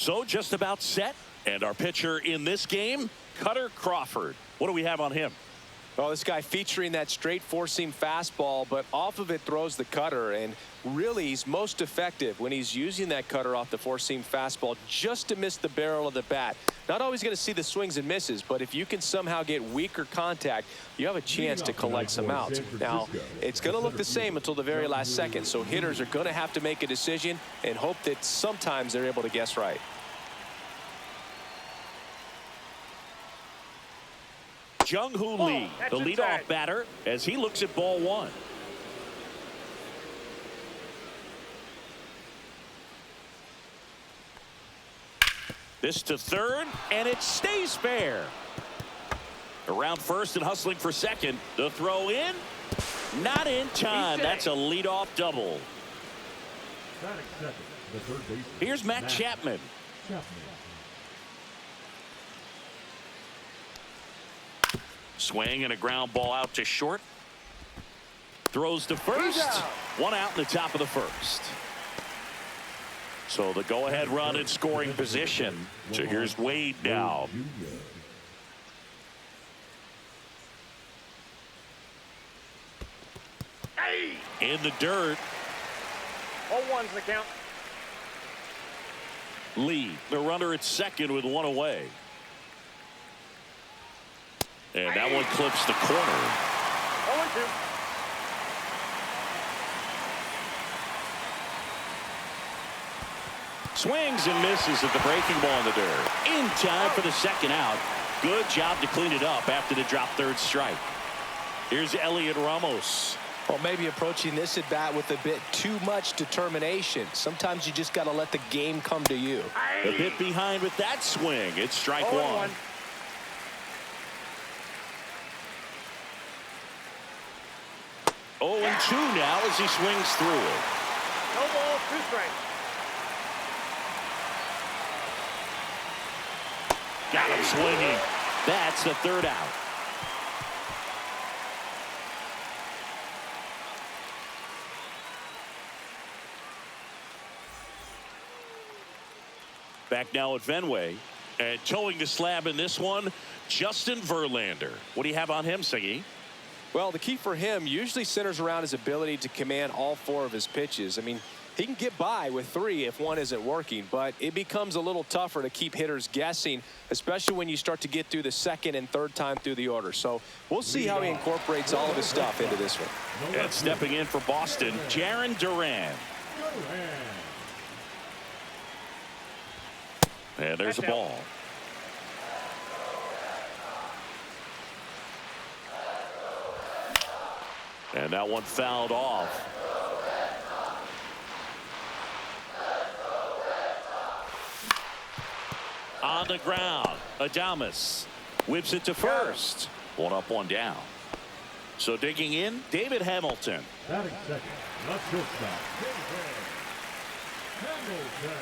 So just about set. And our pitcher in this game, Cutter Crawford. What do we have on him? Well, this guy featuring that straight four-seam fastball, but off of it throws the cutter. And really, he's most effective when he's using that cutter off the four-seam fastball just to miss the barrel of the bat. Not always going to see the swings and misses, but if you can somehow get weaker contact, you have a chance to collect some outs. Now, it's going to look the same until the very last second, so hitters are going to have to make a decision and hope that sometimes they're able to guess right. Jung-Hoo Lee, the leadoff batter, as he looks at ball one. This to third, and it stays fair. Around first and hustling for second. The throw in, not in time. That's a leadoff double. Here's Matt Chapman. Swing and a ground ball out to short. Throws to first. One out in the top of the first. So the go-ahead run in scoring position. So here's Wade now. In the dirt. 0-1's the count. Lee, the runner at second with one away. And that one clips the corner. 0-2. Swings and misses at the breaking ball in the dirt. In time for the second out. Good job to clean it up after the drop third strike. Here's Elliot Ramos. Well, maybe approaching this at bat with a bit too much determination. Sometimes you just got to let the game come to you. A bit behind with that swing. It's strike one. 0-2 now as he swings through it. No ball, 2 strikes. Got him swinging. That's the third out. Back now at Fenway. And towing the slab in this one, Justin Verlander. What do you have on him, Siggy? Well, the key for him usually centers around his ability to command all 4 of his pitches. I mean, he can get by with 3 if one isn't working, but it becomes a little tougher to keep hitters guessing, especially when you start to get through the second and third time through the order. So we'll see how he incorporates all of his stuff into this one. And stepping in for Boston, Jarren Duran. And there's a ball. And that one fouled off. On the ground, Adames whips it to first. One up, one down. So digging in, David Hamilton. Batting second, not shortstop. Hamilton.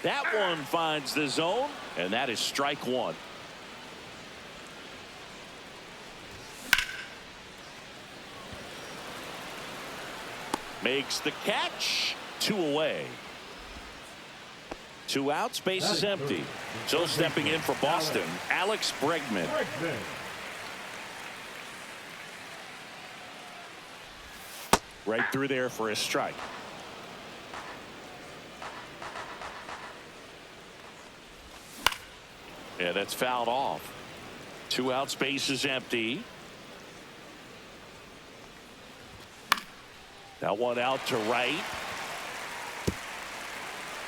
That one finds the zone, and that is strike one. Makes the catch. 2 away. 2 outs, base is empty. So stepping in for Boston, Alex Bregman. Right through there for a strike. Yeah, that's fouled off. 2 outs, base is empty. That one out to right.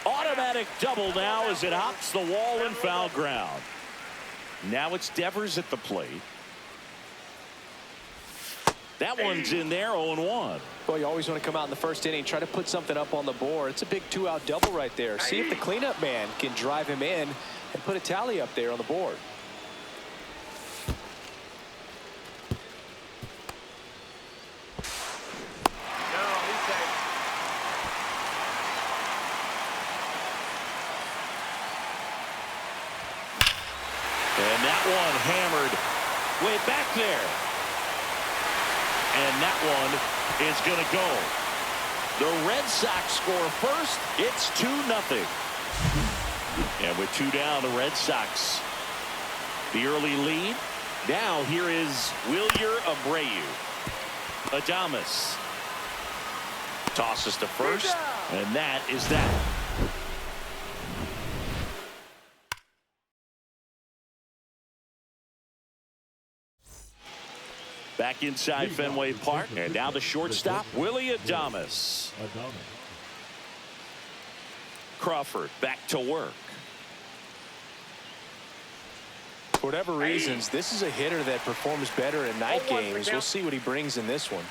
Automatic double now as it hops the wall and foul ground. Now it's Devers at the plate. That one's in there, 0-1. Well, you always want to come out in the first inning, try to put something up on the board. It's a big 2-out double right there. See if the cleanup man can drive him in and put a tally up there on the board. And that one hammered way back there. And that one is going to go. The Red Sox score first. It's 2-0. And with 2 down, the Red Sox, the early lead. Now here is Wilyer Abreu. Adames tosses to first, and that is that. Back inside Fenway Park, and now the shortstop, Willie Adames. Crawford back to work. For whatever reasons, this is a hitter that performs better in night games. We'll see what he brings in this one.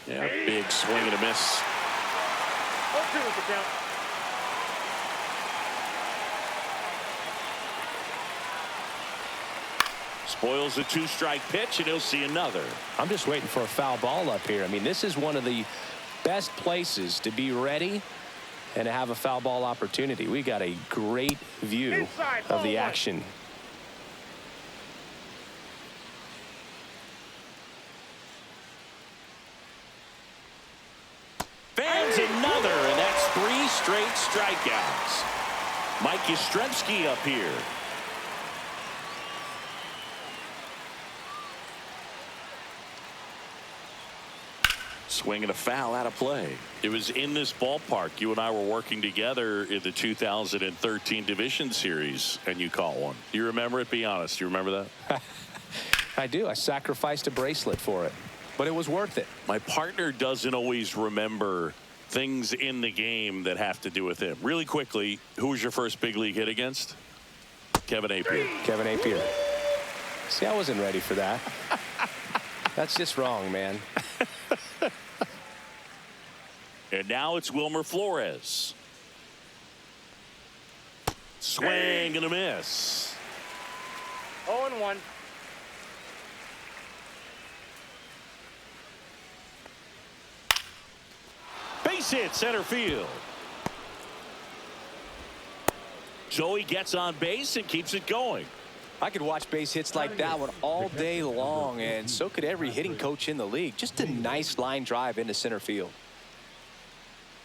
Yeah, big swing and a miss. 0-2 with the count. Spoils a 2-strike pitch, and he'll see another. I'm just waiting for a foul ball up here. I mean, this is one of the best places to be ready and to have a foul ball opportunity. We got a great view of the action. Fans another, and that's 3 straight strikeouts. Mike Yastrzemski up here. Swing and a foul out of play. It was in this ballpark. You and I were working together in the 2013 Division Series, and you caught one. You remember it? Be honest. You remember that? I do. I sacrificed a bracelet for it, but it was worth it. My partner doesn't always remember things in the game that have to do with him. Really quickly, who was your first big league hit against? Kevin Appier. Kevin Appier. See, I wasn't ready for that. That's just wrong, man. And now it's Wilmer Flores. Swing and a miss. 0-1. Base hit center field. Joey gets on base and keeps it going. I could watch base hits like that one all day long, and so could every hitting coach in the league. Just a nice line drive into center field.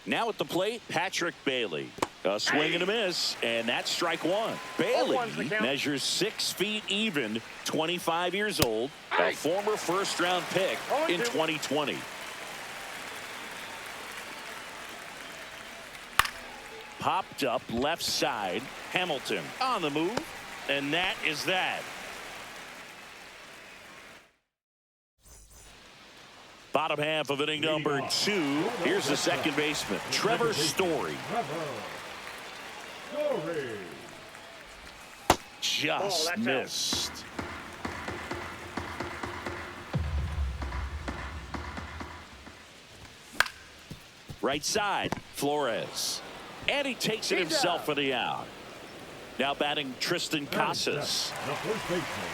Now at the plate, Patrick Bailey. A swing and a miss, and that's strike one. Bailey measures 6 feet even, 25 years old, a former first-round pick in 2020. Popped up left side. Hamilton on the move, and that is that. Bottom half of inning number 2. Here's the second baseman, Trevor Story. Just missed. Right side, Flores. And he takes it himself for the out. Now batting Tristan Casas. The first baseman,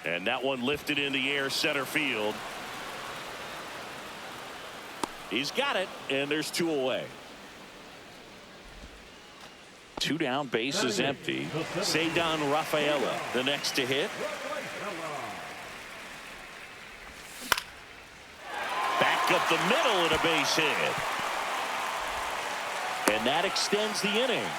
And that one lifted in the air center field. He's got it, and there's 2 away. 2 down, base is empty. Ceddanne Rafaela, the next to hit. Back up the middle and a base hit. And that extends the inning.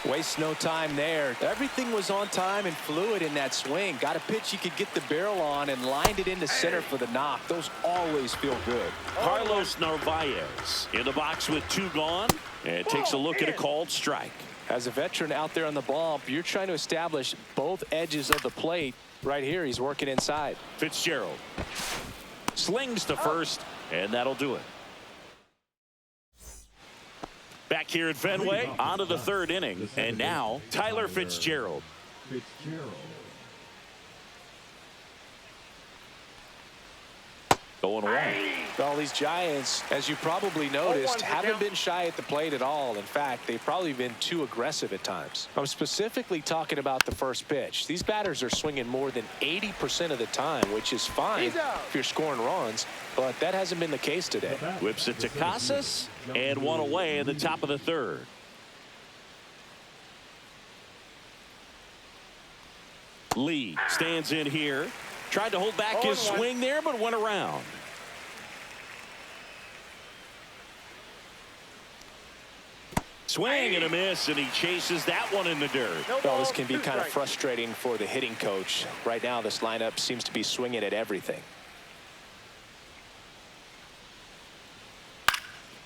Waste no time there. Everything was on time and fluid in that swing. Got a pitch you could get the barrel on and lined it into center for the knock. Those always feel good. Carlos Narvaez in the box with 2 gone, and takes a look at a called strike. As a veteran out there on the bump, you're trying to establish both edges of the plate. Right here, he's working inside. Fitzgerald slings to first, and that'll do it. Back here at Fenway, on to the 3rd inning, and now Tyler Fitzgerald. Going away. Well, these Giants, as you probably noticed, haven't been shy at the plate at all. In fact, they've probably been too aggressive at times. I'm specifically talking about the first pitch. These batters are swinging more than 80% of the time, which is fine if you're scoring runs, but that hasn't been the case today. Whips it to Casas, and 1 away in the top of the 3rd. Lee stands in here. Tried to hold back his swing there, but went around. Swing and a miss, and he chases that one in the dirt. Well, this can be kind of frustrating for the hitting coach. Right now, this lineup seems to be swinging at everything.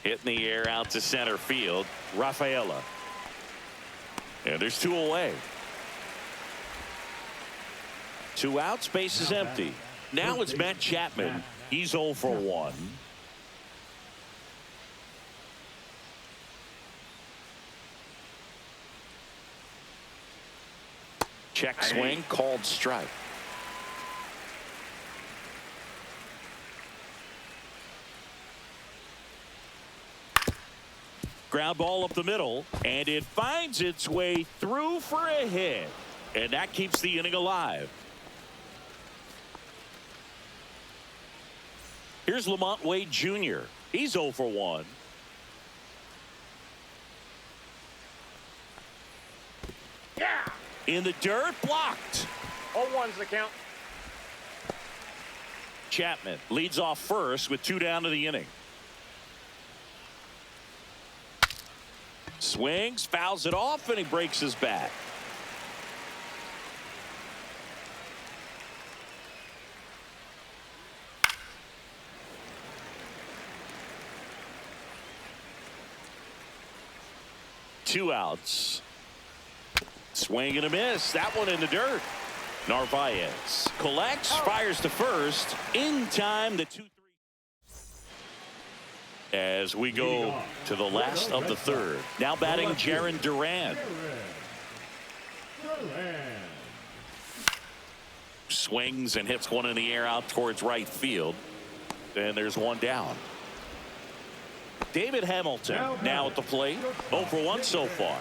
Hitting the air out to center field. Rafaela. And there's 2 away. 2 outs, base is empty. Now it's Matt Chapman. He's 0 for 1. Check swing, called strike. Ground ball up the middle, and it finds its way through for a hit. And that keeps the inning alive. Here's Lamont Wade Jr. He's 0 for 1. Yeah. In the dirt, blocked. 0-1's the count. Chapman leads off first with 2 down to the inning. Swings, fouls it off, and he breaks his bat. Two outs. Swing and a miss. That one in the dirt. Narvaez collects, fires to first. In time, the 2-3. As we go to the last of the third. Now batting Jarren Duran. Swings and hits one in the air out towards right field. And there's one down. David Hamilton now at the plate. 0 for 1 so far.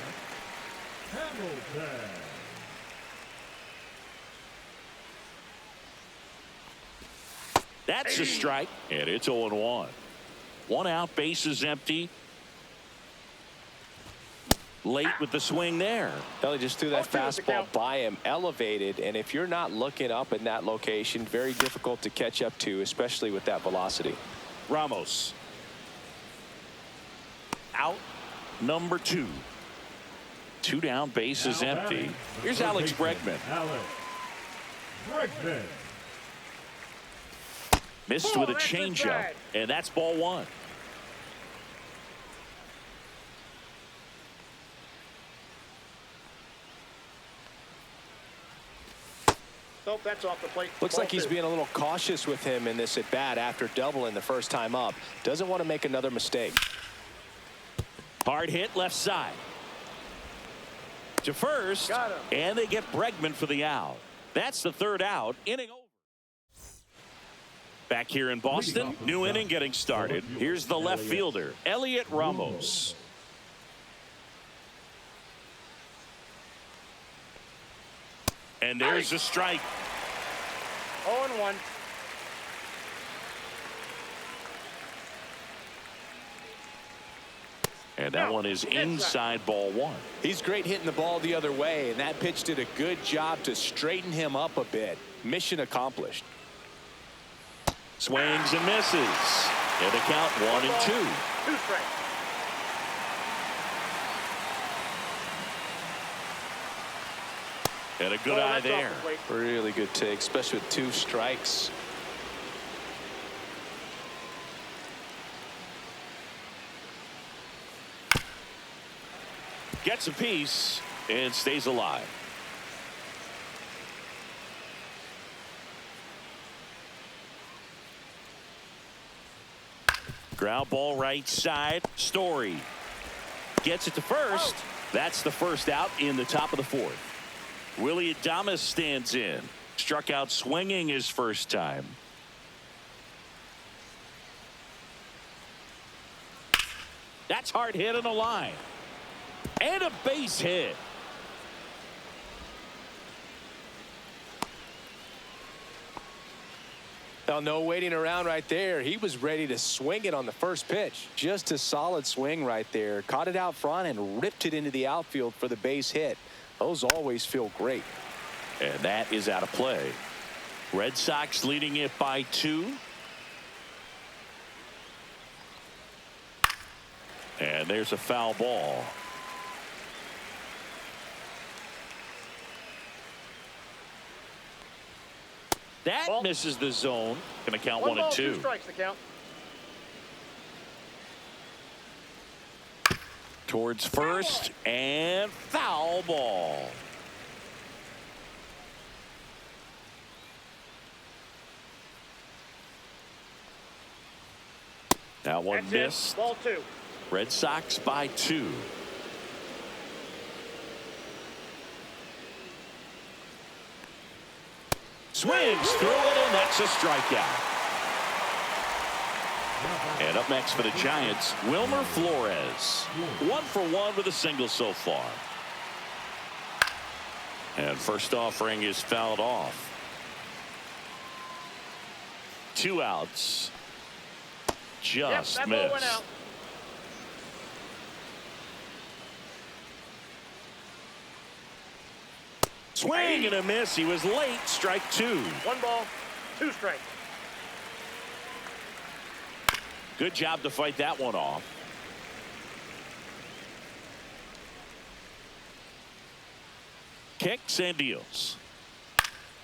That's a strike, and it's 0-1. 1 out, base is empty. Late with the swing there. Well, he just threw that fastball by him, elevated, and if you're not looking up in that location, very difficult to catch up to, especially with that velocity. Ramos. Out number 2. 2 down, base is empty. Here's Alex Bregman. Missed with a changeup, and that's ball 1. Nope, that's off the plate. Looks like he's being a little cautious with him in this at bat after doubling the first time up. Doesn't want to make another mistake. Hard hit left side. To first, and they get Bregman for the out. That's the 3rd out. Inning over. Back here in Boston, new inning getting started. Here's the left fielder, Elliot Ramos. And there's a strike. 0-1. And that one is inside ball 1. He's great hitting the ball the other way, and that pitch did a good job to straighten him up a bit. Mission accomplished. Swings and misses. And the count 1-2. 2 strikes. And a good eye there. Really good take, especially with 2 strikes. Gets a piece and stays alive. Ground ball right side. Story gets it to first. That's the first out in the top of the 4th. Willie Adames stands in. Struck out swinging his first time. That's hard hit on the line. And a base hit. Well, no waiting around right there. He was ready to swing it on the first pitch. Just a solid swing right there. Caught it out front and ripped it into the outfield for the base hit. Those always feel great. And that is out of play. Red Sox leading it by 2. And there's a foul ball. That Ball. misses the zone. Going to count 1 ball, and 2. 2 strikes to count. Towards first and foul ball. That one That's missed. it. Ball 2. Red Sox by 2. Swings through it, and that's a strikeout. And up next for the Giants, Wilmer Flores. 1 for 1 with a single so far. And first offering is fouled off. 2 outs. Just that ball went missed. out. Swing and a miss. He was late. Strike 2. 1 ball, 2 strikes. Good job to fight that one off. Kicks and deals.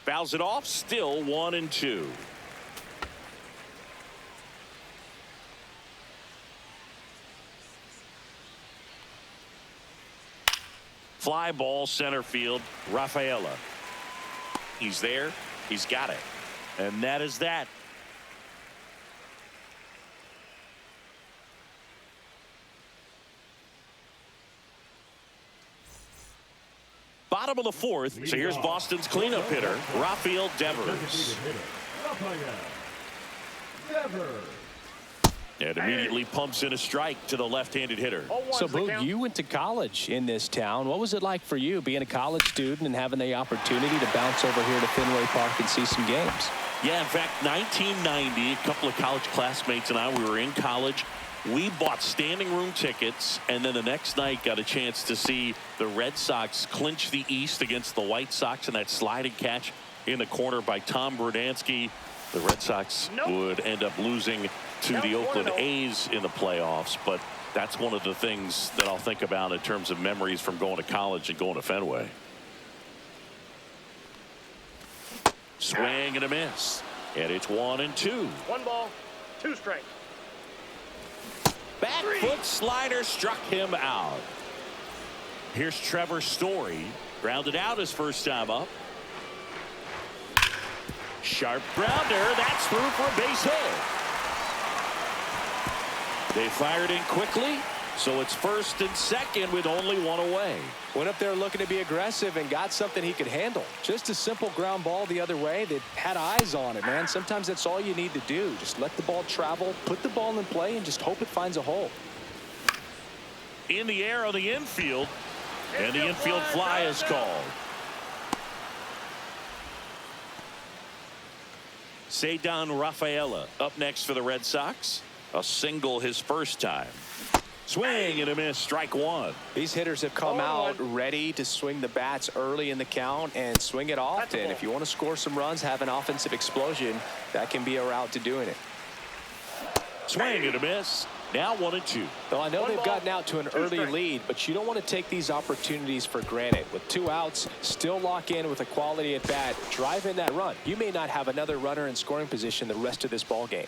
Fouls it off. Still 1 and 2. Fly ball center field. Rafaela. He's there. He's got it. And that is that. Bottom of the 4th. So here's Boston's cleanup hitter, Rafael Devers. And immediately pumps in a strike to the left-handed hitter. So, Boog, you went to college in this town. What was it like for you being a college student and having the opportunity to bounce over here to Fenway Park and see some games? Yeah, in fact, 1990, a couple of college classmates and I, we were in college. We bought standing room tickets, and then the next night got a chance to see the Red Sox clinch the East against the White Sox in that sliding catch in the corner by Tom Brudansky. The Red Sox would end up losing to the Oakland A's in the playoffs, but that's one of the things that I'll think about in terms of memories from going to college and going to Fenway. Swing and a miss, and it's 1 and 2. 1 ball, 2 strikes. Back foot slider struck him out. Here's Trevor Story, grounded out his first time up. Sharp grounder, that's through for a base hit. They fired in quickly, so it's 1st and 2nd with only 1 away. Went up there looking to be aggressive and got something he could handle. Just a simple ground ball the other way that had eyes on it, man. Sometimes that's all you need to do. Just let the ball travel, put the ball in play, and just hope it finds a hole. In the air on the infield, and the infield fly is called. Ceddanne Rafaela up next for the Red Sox. A single his first time. Swing and a miss, strike 1. These hitters have come out ready to swing the bats early in the count and swing it often. If you want to score some runs, have an offensive explosion, that can be a route to doing it. Swing and a miss. Now 1 and 2. Well, I know they've gotten out to an early lead, but you don't want to take these opportunities for granted. With 2 outs, still lock in with a quality at bat, drive in that run. You may not have another runner in scoring position the rest of this ball game.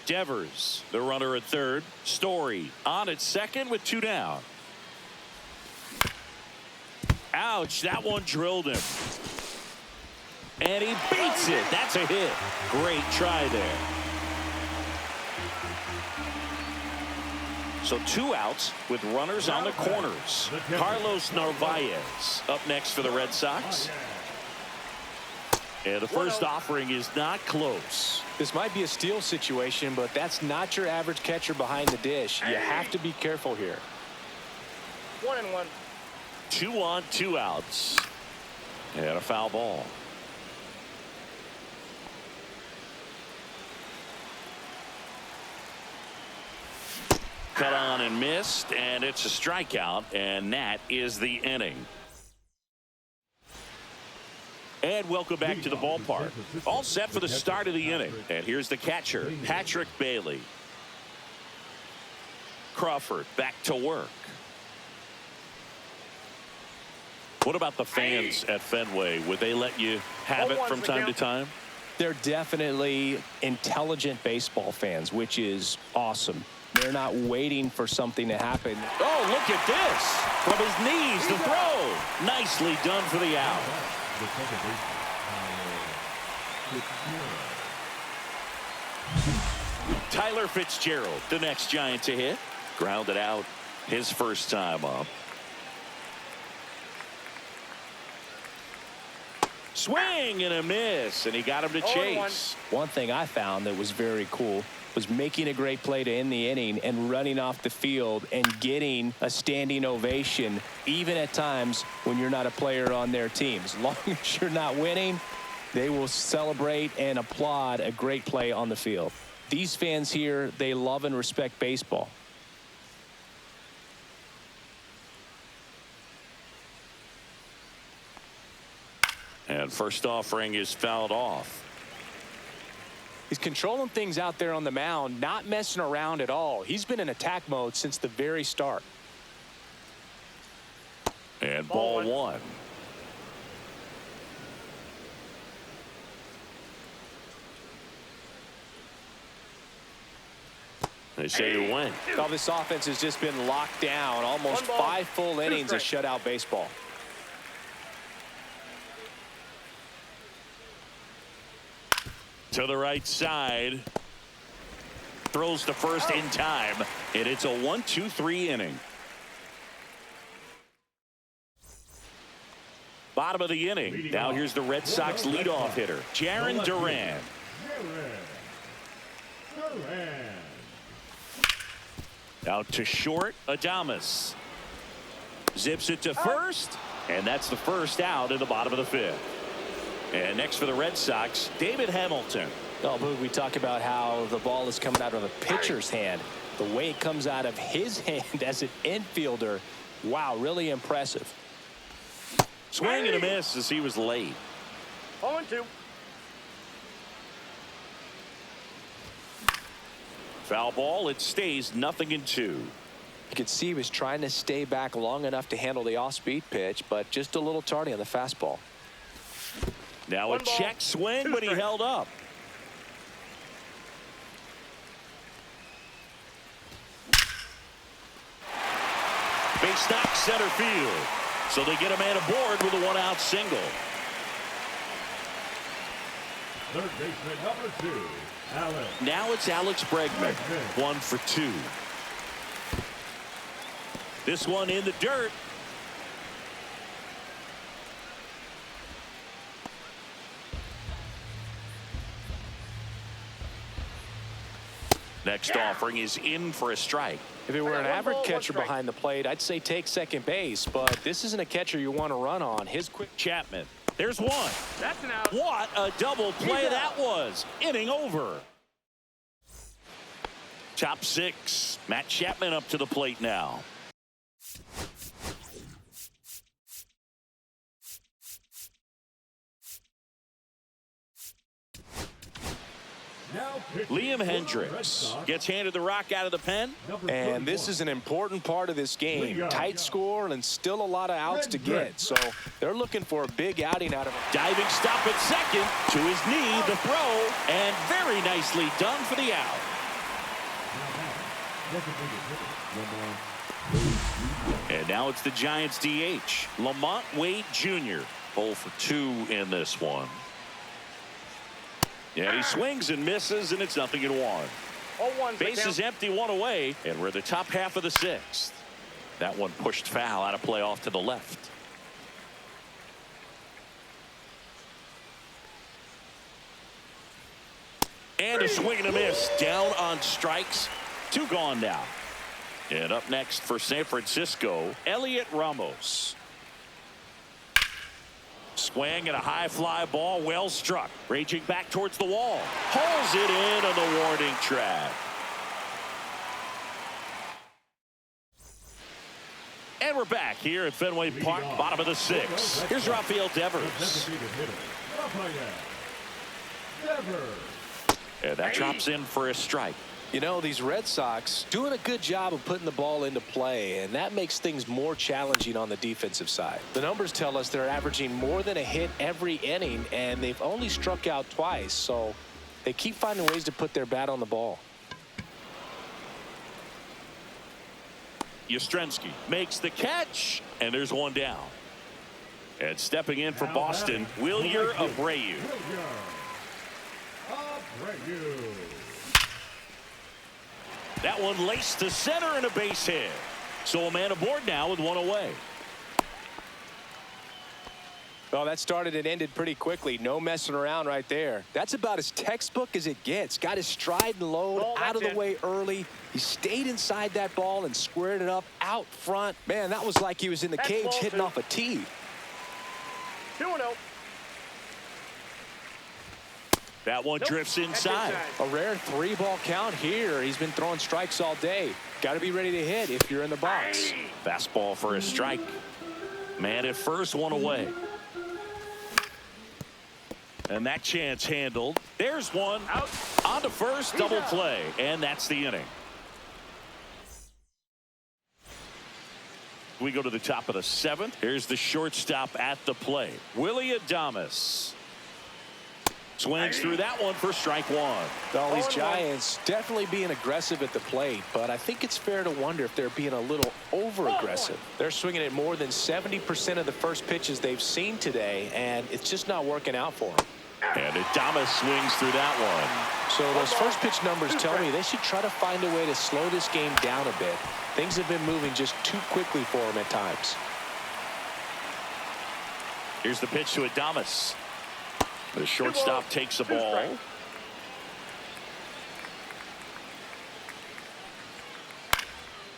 Devers, the runner at 3rd. Story on at 2nd with 2 down. Ouch, that one drilled him. And he beats it. That's a hit. Great try there. So 2 outs with runners on the corners. Carlos Narvaez up next for the Red Sox. And the first offering is not close. This might be a steal situation, but that's not your average catcher behind the dish. You have to be careful here. 1 and 1. 2 on, 2 outs. And a foul ball. Cut on and missed, and it's a strikeout, and that is the inning. And welcome back to the ballpark. All set for the start of the inning. And here's the catcher, Patrick Bailey. Crawford back to work. What about the fans at Fenway? Would they let you have it from time to time? They're definitely intelligent baseball fans, which is awesome. They're not waiting for something to happen. Oh, look at this. From his knees, the throw. Nicely done for the out. Tyler Fitzgerald, the next Giant to hit. Grounded out his first time up. Swing and a miss, and he got him to chase. One thing I found that was very cool was making a great play to end the inning and running off the field and getting a standing ovation, even at times when you're not a player on their team. As long as you're not winning, they will celebrate and applaud a great play on the field. These fans here, they love and respect baseball. And first offering is fouled off. He's controlling things out there on the mound, not messing around at all. He's been in attack mode since the very start. And ball one. They say you win. Well, this offense has just been locked down. Almost 5 full innings of shutout baseball. To the right side. Throws to first in time. And it's a 1-2-3 inning. Bottom of the inning. Now here's the Red Sox leadoff hitter, Jarren Duran. Out to short, Adames. Zips it to first. And that's the first out in the bottom of the 5th. And next for the Red Sox, David Hamilton. Oh, Boog, we talk about how the ball is coming out of a pitcher's hand. The way it comes out of his hand as an infielder, wow, really impressive. Swing and a miss as he was late. 0-2. Foul ball, it stays 0-2. You could see he was trying to stay back long enough to handle the off-speed pitch, but just a little tardy on the fastball. Now a check swing, but he held up. Base knock center field. So they get a man aboard with a 1-out single. Third baseman number 2, Alex. Now it's Alex Bregman. 1 for 2. This one in the dirt. Next offering is in for a strike. If it were an average catcher behind the plate, I'd say take second base, but this isn't a catcher you want to run on. His quick Chapman. There's one. That's an out. What a double play that was. Inning over. Top 6. Matt Chapman up to the plate now. Liam Hendricks gets handed the rock out of the pen. And this is an important part of this game. Tight score and still a lot of outs to get. So they're looking for a big outing out of him. Diving stop at second. To his knee, the throw. And very nicely done for the out. And now it's the Giants DH, Lamont Wade Jr. 0 for 2 in this one. Yeah, he swings and misses, and it's 0-1. 0-1. Base is empty, 1 away, and we're the top half of the 6th. That one pushed foul out of play off to the left. And a swing and a miss. Down on strikes. 2 gone now. And up next for San Francisco, Elliot Ramos. Swing and a high fly ball, well struck. Raging back towards the wall. Hauls it in on the warning track. And we're back here at Fenway Park, bottom of the sixth. Here's Rafael Devers. And that drops in for a strike. You know, these Red Sox doing a good job of putting the ball into play, and that makes things more challenging on the defensive side. The numbers tell us they're averaging more than a hit every inning, and they've only struck out twice, so they keep finding ways to put their bat on the ball. Yastrzemski makes the catch, and there's one down. And stepping in for Boston, Wilyer Abreu. That one laced to center and a base hit. So a man aboard now with one away. Well, that started and ended pretty quickly. No messing around right there. That's about as textbook as it gets. Got his stride and load out of the way early. He stayed inside that ball and squared it up out front. Man, that was like he was in the cage hitting off a tee. 2-0. That one drifts inside. A rare 3-ball count here. He's been throwing strikes all day. Got to be ready to hit if you're in the box. Fastball for a strike. Man at first, one away. And that chance handled. There's one. Out. On to first, double play. And that's the inning. We go to the top of the seventh. Here's the shortstop at the plate. Willy Adames. Swings through that one for strike one. All these Giants definitely being aggressive at the plate, but I think it's fair to wonder if they're being a little over-aggressive. They're swinging at more than 70% of the first pitches they've seen today, and it's just not working out for them. And Adames swings through that one. So those first pitch numbers tell me they should try to find a way to slow this game down a bit. Things have been moving just too quickly for them at times. Here's the pitch to Adames. The shortstop takes the ball.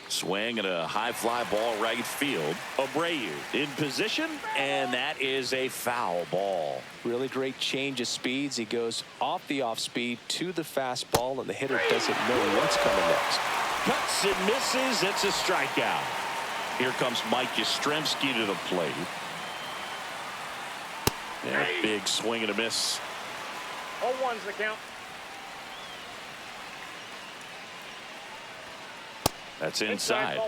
Swing and a high fly ball right field. Abreu in position, and that is a foul ball. Really great change of speeds. He goes off the off speed to the fastball, and the hitter doesn't know what's coming next. Cuts and misses. It's a strikeout. Here comes Mike Yastrzemski to the plate. And a big swing and a miss. 0-1's the count. That's inside.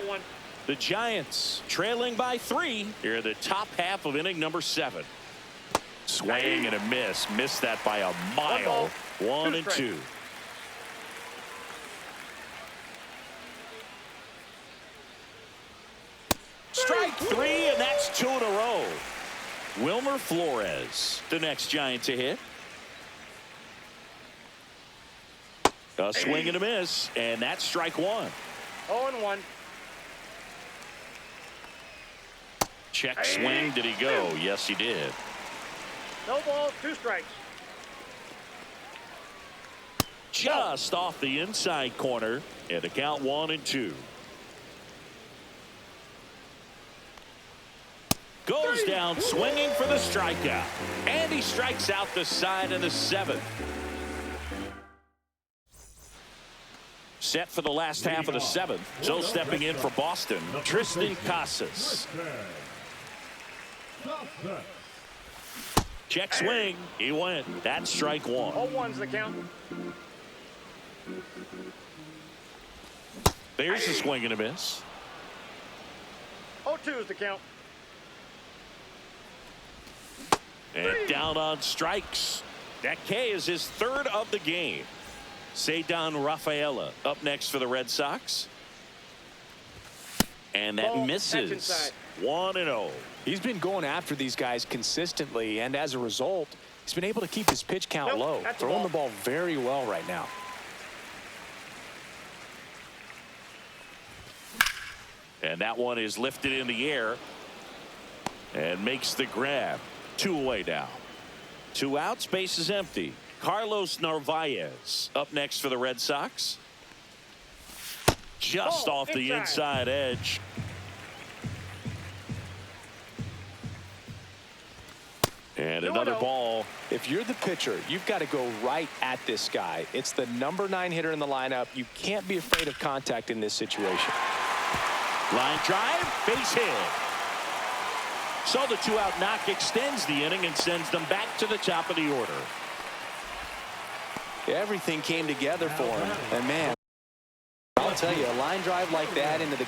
The Giants trailing by 3 here in the top half of inning number 7. Swing and a miss. Missed that by a mile. 1-2. Strike 3, and that's 2 in a row. Wilmer Flores, the next Giant to hit. A swing and a miss, and that's strike 1. 0-1. Check swing. Did he go? Yes, he did. No ball, 2 strikes. Just off the inside corner, and the count 1-2. Goes down swinging for the strikeout. And he strikes out the side in the 7th. Set for the last half of the 7th. So stepping in for Boston, Tristan Casas. Check swing. He went. That's strike 1. 0-1's the count. There's a swing and a miss. 0-2's the count. And down on strikes. That K is his 3rd of the game. Ceddanne Rafaela up next for the Red Sox. And that misses. 1-0. He's been going after these guys consistently, and as a result, he's been able to keep his pitch count low, throwing the ball very well right now. And that one is lifted in the air and makes the grab. 2 away now. 2 outs, base is empty. Carlos Narvaez up next for the Red Sox. Just off the inside edge. And another ball. If you're the pitcher, you've got to go right at this guy. It's the number 9 hitter in the lineup. You can't be afraid of contact in this situation. Line drive, base hit. So the two-out knock extends the inning and sends them back to the top of the order. Everything came together for him. And, man, I'll tell you, a line drive like that into the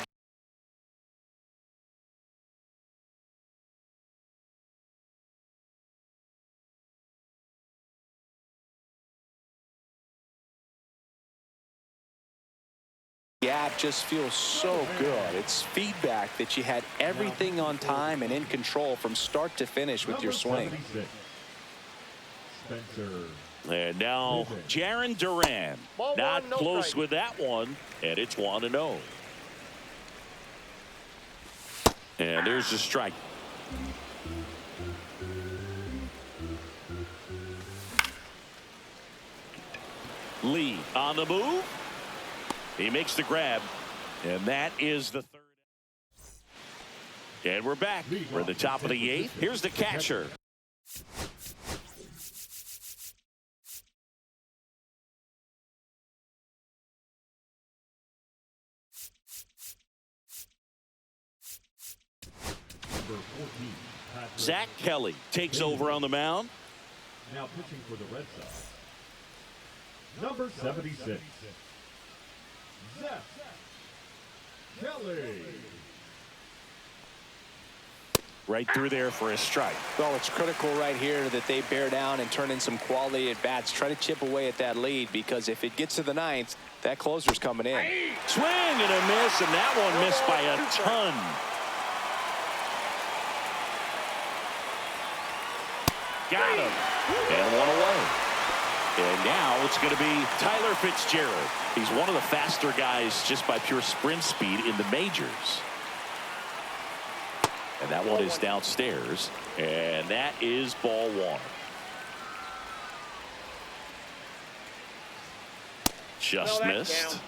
gap just feels so good. It's feedback that you had everything on time and in control from start to finish with your swing. And now Jarren Duran. Ball Not one, no close strike. with that one. And it's 1-0. And there's a strike. Lee on the move. He makes the grab. And that is the third. And we're back. We're at the top of the eighth. Here's the catcher. Zach Kelly takes over on the mound. Now pitching for the Red Sox, number 76, Zach Kelly. Right through there for a strike. Oh, it's critical right here that they bear down and turn in some quality at bats. Try to chip away at that lead, because if it gets to the ninth, that closer's coming in. Swing and a miss, and that one missed by a ton. Got him. And one away. And now it's going to be Tyler Fitzgerald. He's one of the faster guys just by pure sprint speed in the majors. And that one is downstairs. And that is ball one. Just missed. Down.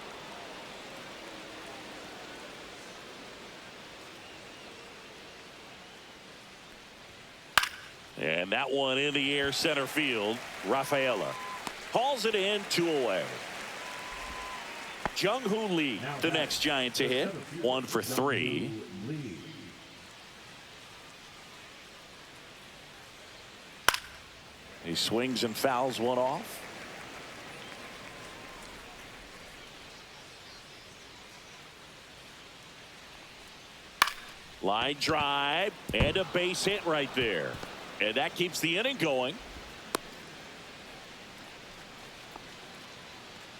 And that one in the air center field. Rafaela hauls it in, 2 away. Jung-Hoo Lee, the next Giant to hit. 1 for 3. He swings and fouls one off. Line drive and a base hit right there. And that keeps the inning going.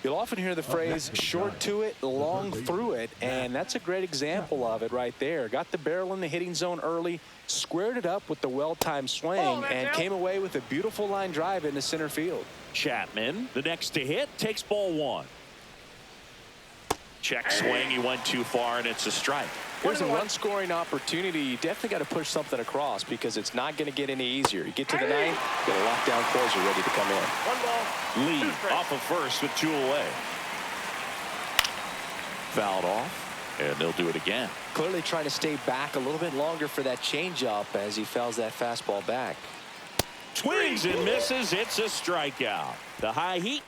You'll often hear the phrase short to it, long through it, and that's a great example of it right there. Got the barrel in the hitting zone early, squared it up with the well-timed swing, and came away with a beautiful line drive into center field. Chapman, the next to hit, takes ball one. Check swing, he went too far, and it's a strike. Here's a run-scoring opportunity. You definitely got to push something across, because it's not going to get any easier. You get to the ninth, get a lockdown closer ready to come in. 1 ball. Lee off of first with 2 away. Fouled off, and they'll do it again. Clearly trying to stay back a little bit longer for that changeup as he fouls that fastball back. Swings and misses. It's a strikeout. The high heat.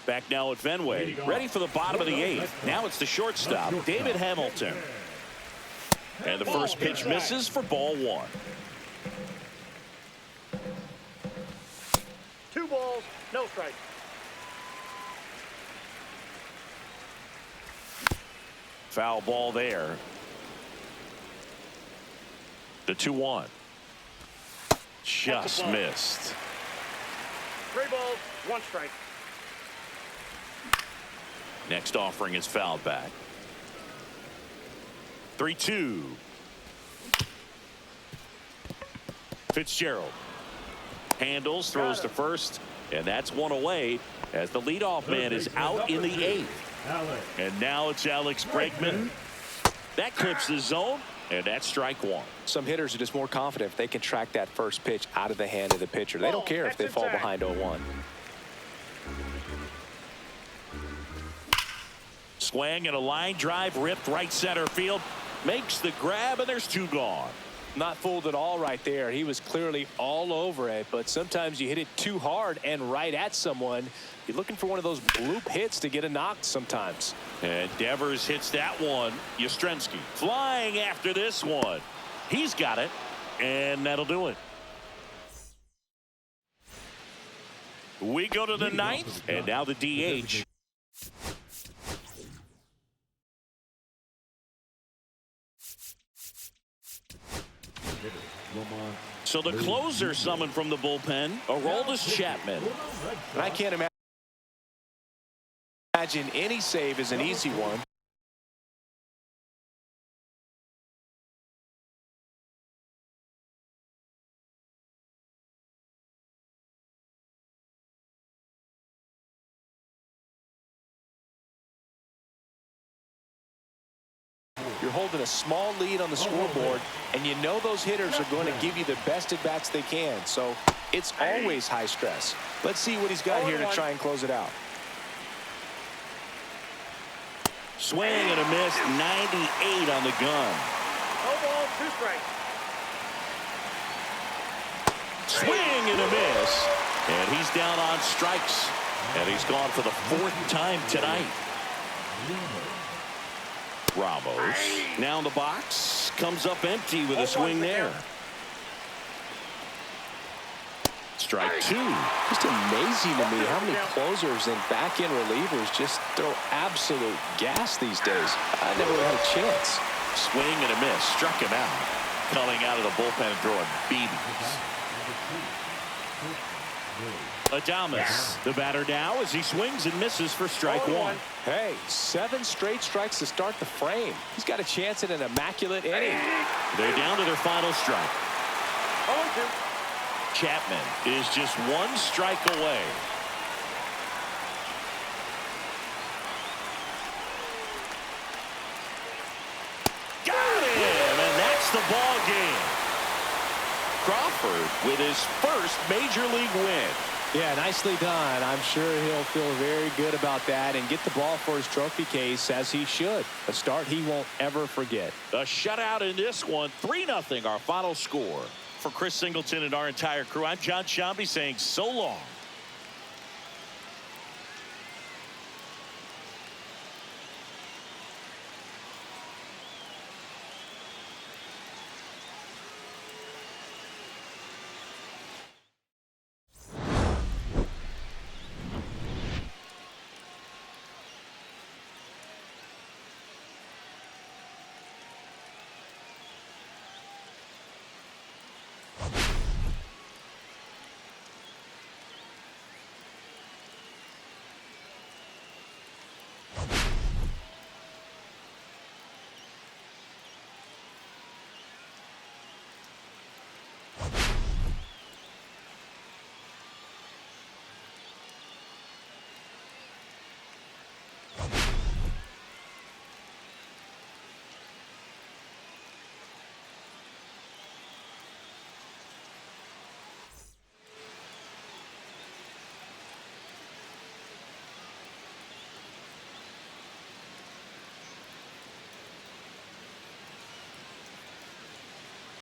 Back now at Fenway, ready for the bottom of the 8th. Now it's the shortstop, David Hamilton. And the first pitch misses for ball 1. 2 balls, no strike. Foul ball there. The 2-1. Just missed. 3 balls, 1 strike. Next offering is fouled back. 3-2. Fitzgerald handles, throws to first, and that's 1 away as the leadoff man is out in the 8th. And now it's Alex Bregman. That clips the zone, and that's strike 1. Some hitters are just more confident if they can track that first pitch out of the hand of the pitcher. They don't care if they fall behind 0-1. Swing and a line drive ripped right center field. Makes the grab, and there's 2 gone. Not fooled at all right there. He was clearly all over it, but sometimes you hit it too hard and right at someone. You're looking for one of those bloop hits to get a knock sometimes. And Devers hits that one. Yastrzemski flying after this one. He's got it, and that'll do it. We go to the ninth, and now the DH. So the closer summoned from the bullpen, Aroldis Chapman. And I can't imagine any save is an easy one. You're holding a small lead on the scoreboard, and you know those hitters are going to give you the best at-bats they can. So it's always high stress. Let's see what he's got here to try and close it out. Swing and a miss, 98 on the gun. No ball, 2 strikes. Swing and a miss. And he's down on strikes. And he's gone for the 4th time tonight. Ramos now in the box, comes up empty with a swing there. Strike 2. Just amazing to me how many closers and back-end relievers just throw absolute gas these days. I never had a chance. Swing and a miss, struck him out. Coming out of the bullpen and throwing beatings. Adames, the batter now as he swings and misses for strike 1. Hey, 7 straight strikes to start the frame. He's got a chance at an immaculate inning. They're down to their final strike. 0-2. Chapman is just 1 strike away. Got him, and that's the ball game. Crawford with his first major league win. Yeah, nicely done. I'm sure he'll feel very good about that and get the ball for his trophy case, as he should. A start he won't ever forget. A shutout in this one, 3-0 our final score. For Chris Singleton and our entire crew, I'm John Shambi saying so long.